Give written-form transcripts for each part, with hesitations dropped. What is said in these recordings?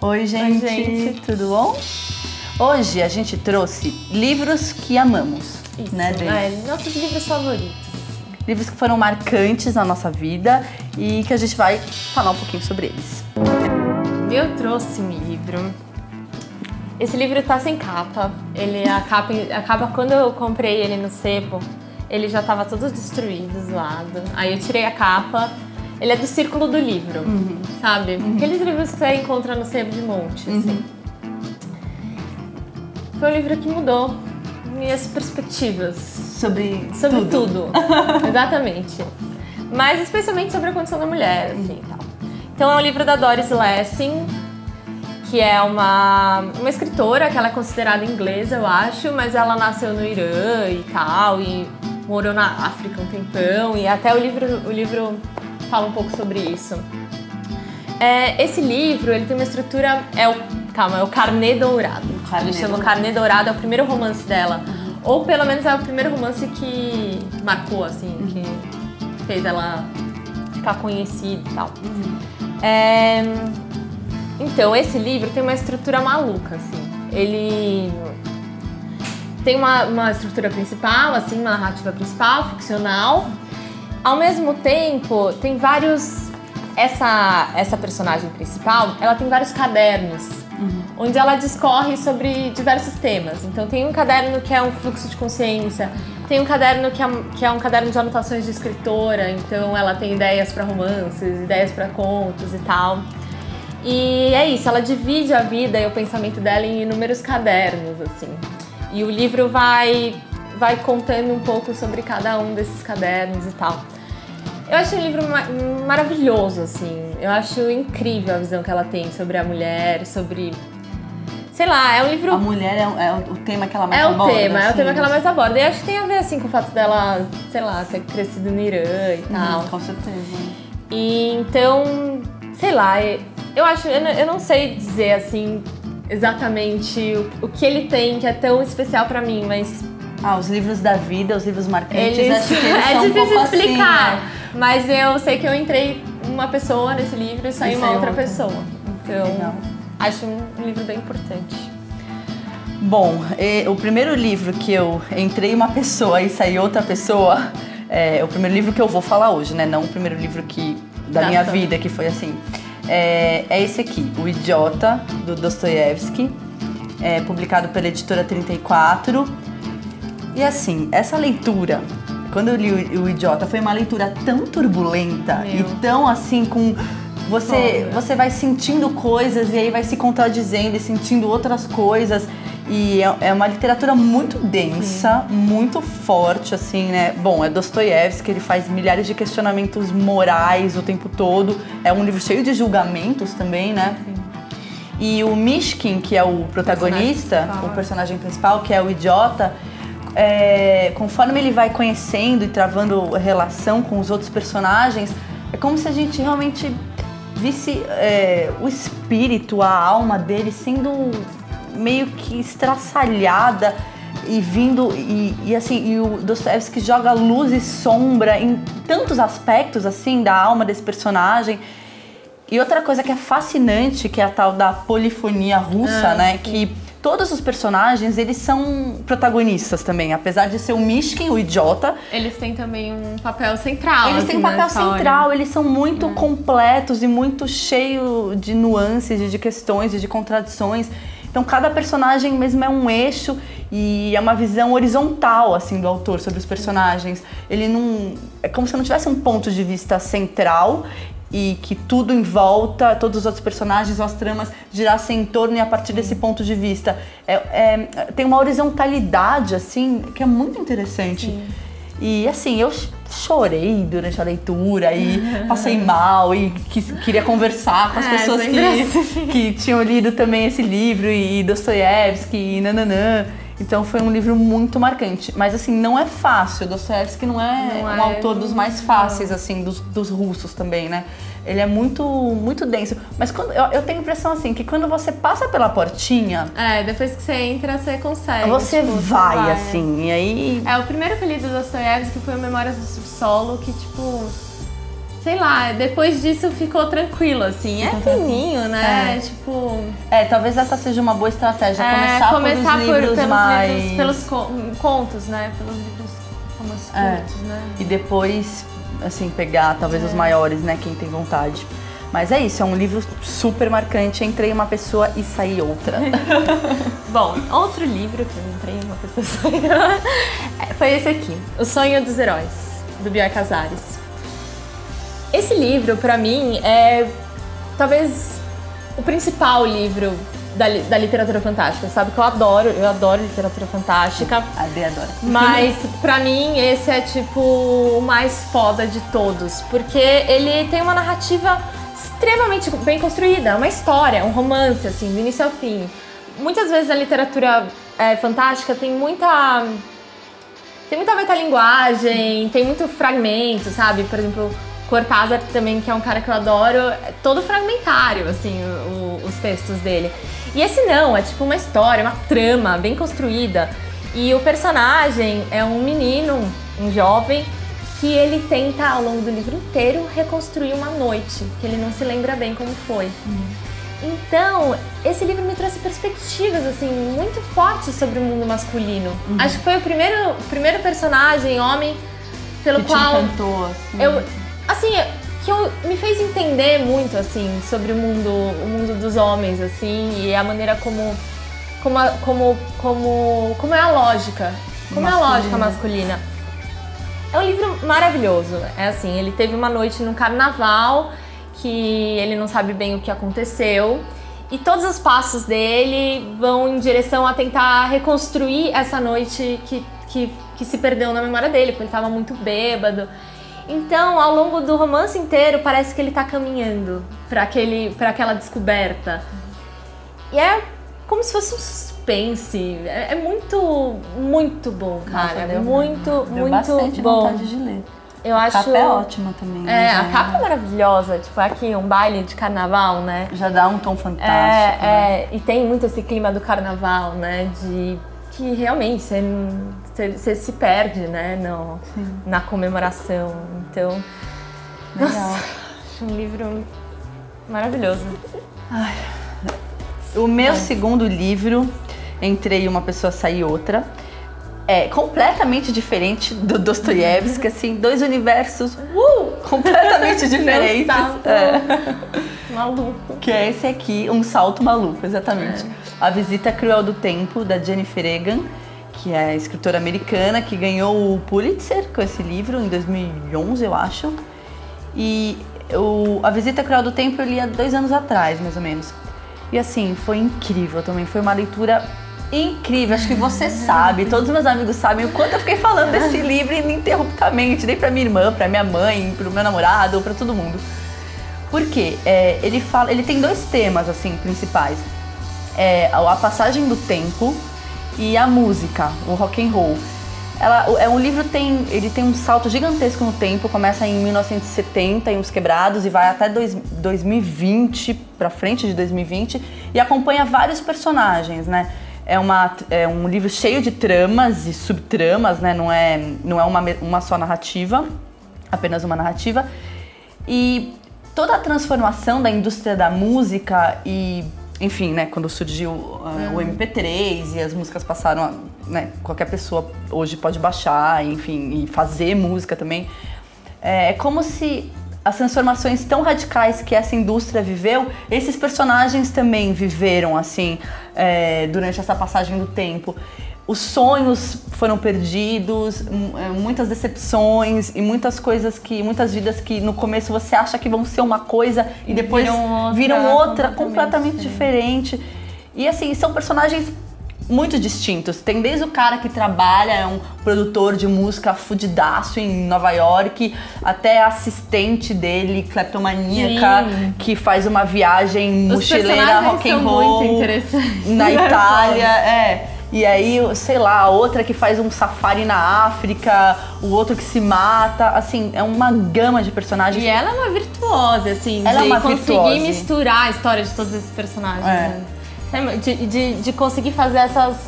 Oi, gente. Oi, gente. Tudo bom? Hoje a gente trouxe livros que amamos. Isso, né, nossos livros favoritos. Livros que foram marcantes na nossa vida e que a gente vai falar um pouquinho sobre eles. Eu trouxe um livro. Esse livro tá sem capa. A capa, quando eu comprei ele no sebo, ele já tava todo destruído, zoado. Aí eu tirei a capa. Ele é do Círculo do Livro, sabe? Aqueles livros que você encontra no sebo de monte, assim. Foi um livro que mudou minhas perspectivas. Sobre tudo. Exatamente. Mas especialmente sobre a condição da mulher, assim, e tal. Então é um livro da Doris Lessing, que é uma escritora, que ela é considerada inglesa, eu acho, mas ela nasceu no Irã e tal, e morou na África um tempão, e até o livro fala um pouco sobre isso. Esse livro, ele tem uma estrutura... É o Carnê Dourado. Ele chama Carnê Dourado, é o primeiro romance dela. Ou pelo menos é o primeiro romance que marcou, assim, que fez ela ficar conhecida e tal. Então, esse livro tem uma estrutura maluca, assim. Ele tem uma estrutura principal, assim, uma narrativa principal, ficcional. Ao mesmo tempo, tem vários... Essa personagem principal, ela tem vários cadernos, onde ela discorre sobre diversos temas. Então tem um caderno que é um fluxo de consciência, tem um caderno que é um caderno de anotações de escritora, então ela tem ideias para romances, ideias para contos e tal. E é isso, ela divide a vida e o pensamento dela em inúmeros cadernos, assim. E o livro vai contando um pouco sobre cada um desses cadernos e tal. Eu acho um livro maravilhoso, assim. Eu acho incrível a visão que ela tem sobre a mulher, sobre... Sei lá, é um livro... A mulher é o tema que ela mais aborda. É o tema que ela mais aborda. E acho que tem a ver, assim, com o fato dela, sei lá, ter crescido no Irã e tal. Com certeza. E então, sei lá, eu não sei dizer, assim, exatamente o que ele tem que é tão especial pra mim, mas... os livros da vida, os livros marcantes, acho que eles é são difícil um pouco explicar, assim, né? Mas eu sei que eu entrei uma pessoa nesse livro e saí uma outra pessoa. Então, legal. Acho um livro bem importante. Bom, o primeiro livro que eu entrei uma pessoa e saí outra pessoa, é o primeiro livro que eu vou falar hoje, né? Não o primeiro livro da minha vida, que foi assim. É esse aqui, O Idiota, do Dostoiévski, publicado pela editora 34. E assim, essa leitura, quando eu li o Idiota, foi uma leitura tão turbulenta e tão assim com... Você vai sentindo coisas e aí vai se contradizendo e sentindo outras coisas. E é uma literatura muito densa, muito forte, assim, né? Bom, é Dostoiévski, ele faz milhares de questionamentos morais o tempo todo. É um livro cheio de julgamentos também, né? Sim. E o Mishkin, que é o protagonista, o personagem principal, que é o Idiota... conforme ele vai conhecendo e travando relação com os outros personagens, é como se a gente realmente visse o espírito, a alma dele sendo meio que estraçalhada e vindo e assim, e o Dostoiévski joga luz e sombra em tantos aspectos assim da alma desse personagem. E outra coisa que é fascinante, que é a tal da polifonia russa, né, que todos os personagens, eles são protagonistas também. Apesar de ser o Mishkin, o Idiota... Eles têm também um papel central. Eles têm um papel central. Eles são muito completos e muito cheios de nuances e de questões e de contradições. Então, cada personagem mesmo é um eixo e é uma visão horizontal, assim, do autor sobre os personagens. Ele não... É como se não tivesse um ponto de vista central e que tudo em volta, todos os outros personagens, as tramas girassem em torno e a partir desse ponto de vista. Tem uma horizontalidade, assim, que é muito interessante. Sim. E, assim, eu chorei durante a leitura e passei mal e queria conversar com as pessoas que tinham lido também esse livro e Dostoiévski e nananã. Então foi um livro muito marcante. Mas assim, não é fácil. Dostoiévski não é um autor dos mais fáceis, assim, dos russos também, né? Ele é muito, muito denso. Mas eu tenho a impressão, assim, que quando você passa pela portinha... depois que você entra, você consegue. Você vai, assim, e aí... O primeiro que eu li do Dostoiévski foi o Memórias do Subsolo, que, tipo... sei lá, depois disso ficou tranquilo, assim. É fininho, né? Tipo... talvez essa seja uma boa estratégia, começar pelos livros mais... pelos contos, né? Pelos livros mais curtos, né? E depois, assim, pegar talvez os maiores, né? Quem tem vontade. Mas é isso, é um livro super marcante. Entrei uma pessoa e saí outra. Bom, outro livro que eu entrei uma pessoa e saí foi esse aqui, O Sonho dos Heróis, do Bioy Casares. Esse livro, pra mim, é talvez o principal livro da literatura fantástica. Sabe que eu adoro literatura fantástica. A Dê adora. Mas, pra mim, esse é tipo o mais foda de todos. Porque ele tem uma narrativa extremamente bem construída, uma história, um romance, assim, do início ao fim. Muitas vezes a literatura fantástica tem muita metalinguagem, tem muito fragmento, sabe? Por exemplo, Cortázar também, que é um cara que eu adoro, é todo fragmentário, assim, os textos dele. E esse não, é tipo uma história, uma trama bem construída. E o personagem é um menino, um jovem, que ele tenta, ao longo do livro inteiro, reconstruir uma noite, que ele não se lembra bem como foi. Então, esse livro me trouxe perspectivas, assim, muito fortes sobre o mundo masculino. Acho que foi o primeiro personagem, homem, pelo que qual... te encantou, assim. Me fez entender muito, assim, sobre o mundo dos homens, assim, e a maneira como é a lógica, masculina. É um livro maravilhoso, é assim, ele teve uma noite no carnaval que ele não sabe bem o que aconteceu e todos os passos dele vão em direção a tentar reconstruir essa noite que se perdeu na memória dele, porque ele estava muito bêbado. Então, ao longo do romance inteiro, parece que ele está caminhando para aquela descoberta. E é como se fosse um suspense. É muito, muito bom, cara. Nossa, muito bastante bom. Vontade de ler. Eu acho... A capa é ótima também. A capa é maravilhosa. Tipo, aqui, um baile de carnaval, né? Já dá um tom fantástico. Né? E tem muito esse clima do carnaval, né? Que realmente você se perde, né? Na comemoração. Então, legal. Nossa, acho um livro maravilhoso. Ai. O meu segundo livro, Entrei uma pessoa, saí outra, é completamente diferente do Dostoiévski, assim, dois universos completamente diferentes. Maluco. Que é esse aqui, Um Salto Maluco, exatamente. A Visita Cruel do Tempo, da Jennifer Egan, que é escritora americana, que ganhou o Pulitzer com esse livro em 2011, eu acho. E A Visita Cruel do Tempo eu li há 2 anos atrás, mais ou menos. E assim, foi incrível também, foi uma leitura incrível. Acho que você sabe, todos os meus amigos sabem o quanto eu fiquei falando desse livro ininterruptamente, nem pra minha irmã, pra minha mãe, pro meu namorado, pra todo mundo. Por quê? Ele tem 2 temas, assim, principais. A passagem do tempo e a música, o rock and roll. O livro ele tem um salto gigantesco no tempo, começa em 1970 e uns quebrados e vai até 2020, pra frente de 2020, e acompanha vários personagens, né? É um livro cheio de tramas e subtramas, né? Não é uma só narrativa, apenas uma narrativa. E toda a transformação da indústria da música e, enfim, né, quando surgiu o MP3 e as músicas passaram, né, qualquer pessoa hoje pode baixar, enfim, e fazer música também. É como se as transformações tão radicais que essa indústria viveu, esses personagens também viveram, assim, durante essa passagem do tempo. Os sonhos foram perdidos, muitas decepções e muitas vidas que no começo você acha que vão ser uma coisa e depois viram outra completamente diferente. E assim, são personagens muito distintos. Tem desde o cara que trabalha, é um produtor de música fudidaço em Nova York, até a assistente dele, cleptomaníaca, que faz uma viagem mochileira rock and roll na Itália. E aí, sei lá, a outra que faz um safari na África, o outro que se mata, assim, é uma gama de personagens. E ela é uma virtuosa, assim, ela de é uma conseguir virtuose. Misturar a história de todos esses personagens. Né? De conseguir fazer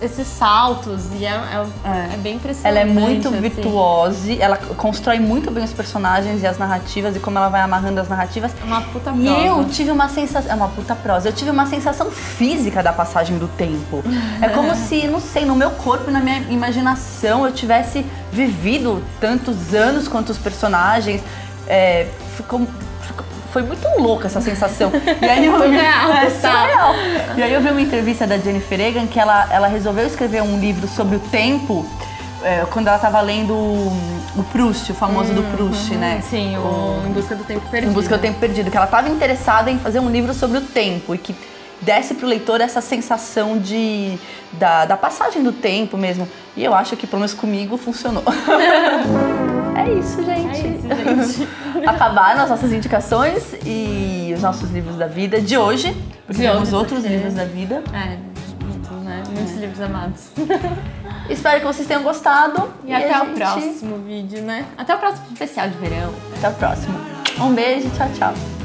esses saltos. E é bem impressionante. Ela é muito assim. virtuosa, ela constrói muito bem os personagens e as narrativas e como ela vai amarrando as narrativas. É uma puta prosa. E eu tive uma sensação... É uma puta prosa. Eu tive uma sensação física da passagem do tempo. É como se, não sei, no meu corpo e na minha imaginação eu tivesse vivido tantos anos quanto os personagens. Foi muito louca essa sensação. E aí eu vi, surreal. E aí eu vi uma entrevista da Jennifer Egan que ela resolveu escrever um livro sobre o tempo quando ela estava lendo o Proust, o famoso do Proust, né? Sim, Em Busca do Tempo Perdido. Em Busca do Tempo Perdido, que ela estava interessada em fazer um livro sobre o tempo e que desse pro leitor essa sensação da passagem do tempo mesmo. E eu acho que, pelo menos comigo, funcionou. É isso, gente. Acabaram as nossas indicações e os nossos livros da vida de hoje. Porque temos outros livros da vida. Muitos livros amados. Espero que vocês tenham gostado. E até o próximo vídeo, né? Até o próximo especial de verão. Até o próximo. Um beijo, tchau, tchau.